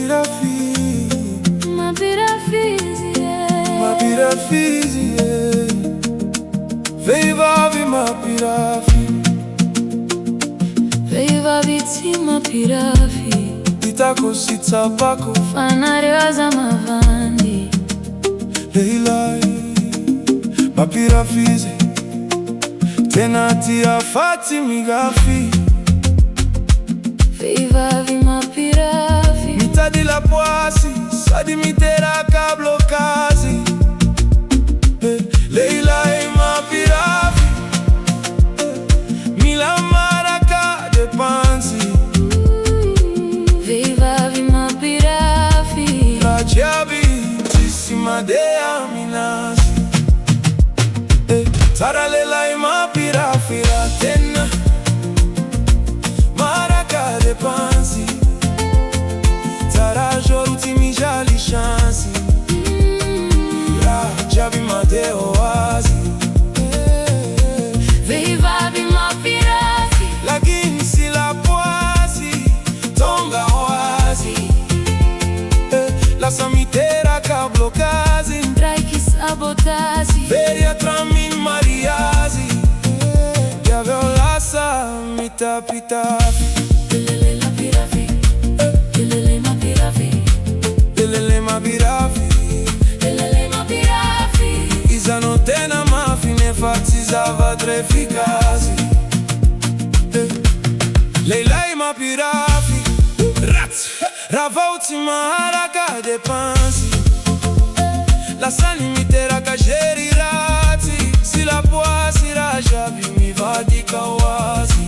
Mapirafi, Mapirafizi, Mapirafizi, vei vavi Mapirafi, vei vaviti Mapirafi, Itako sitsapako, fanarioza mavandi, Leilai, Mapirafizi, tena tia fati migafi, vei vavi Mapirafi, mitadi la poasi, sadi mitera kablo kazi. Leilai Mapirafi, mila maraka de pansi, vei vavi Mapirafi, rajabi tissima de aminasi. Tara leilai Mapirafi tena maraka de pansi, tara joruti mijali chansi, rajabi made oazi. vei vavi Mapirafi, Lakini si la poasi, tonga oazi. La samitera kablo kazi, trai chi sabotasi, veria tramin mariazi. Yaveo lasa mitapitafi, lelele Mapirafi, lelele Mapirafi, lelele Mapirafi. lelele Mapirafi, Izano tena mafine fatizava trefikazi. Leilai Mapirafi, ravauti maharaka de pansi, la sani mitera kajeri rati, si la poasi rajabi mi vadika wazi.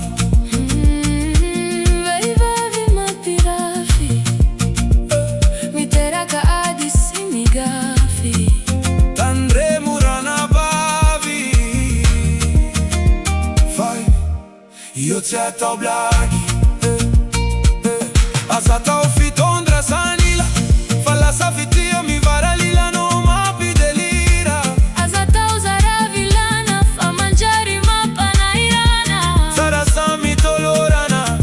vei vavi Mapirafi, mitera ka adisi migafi, Tandre murana bavi, fai, io ti atau blaghi. Asata o fitondra sanila, falla safitio mi varalila no mapi delira. azata uzara vilana, fa mangiare mapana irana, Sara sami tolorana,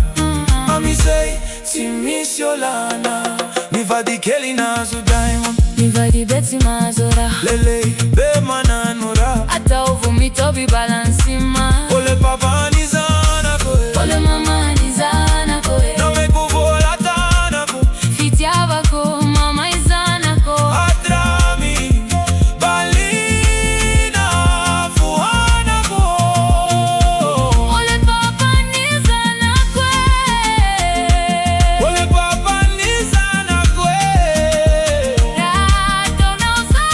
ami sei si misiolana. Mi va di keli nasu diamond, mi vai di bezzi mazora, lelei be mananura. ata o vomito vi balansima, Ole papa ni zana koe, ole mama nizana koe, na me kuvola tana ko. fitiava ko mama izana ko, Atrami, balina, fuhana ko. ole papa nizana kwe, Ole papa ni zana koe. rato na usa,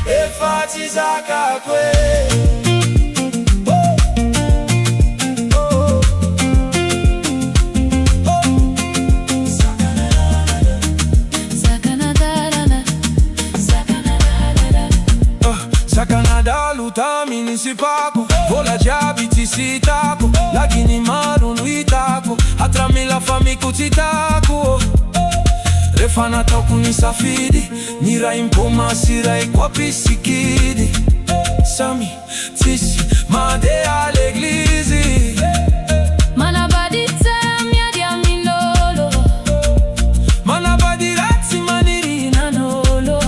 E fati zaka koe. sakanadara, sakanadara, Sakanada luta municipako, vola jabi tisitako, lakini marunu itako, atrami la fami kutitako. Refana toku ni safidi, nira impoma sirai kwa pisikidi. Sami, tisi, made all'eglisi. manabadita mia di amilolo, Manabadi razzi manirina nolo,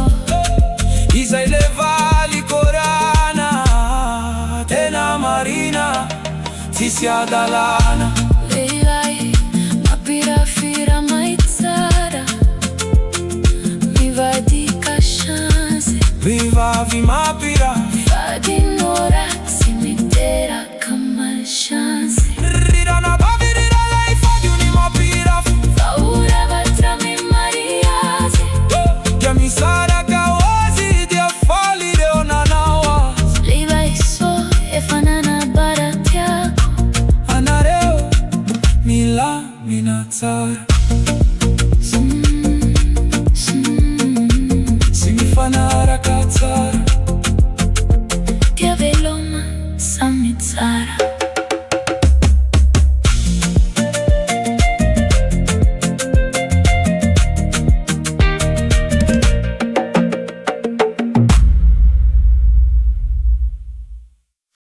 Isa levali corana, tena marina, tisi adalana. leilai Mapirafi ramaitsara, mi vai di chance, Vivavi Mapirafi.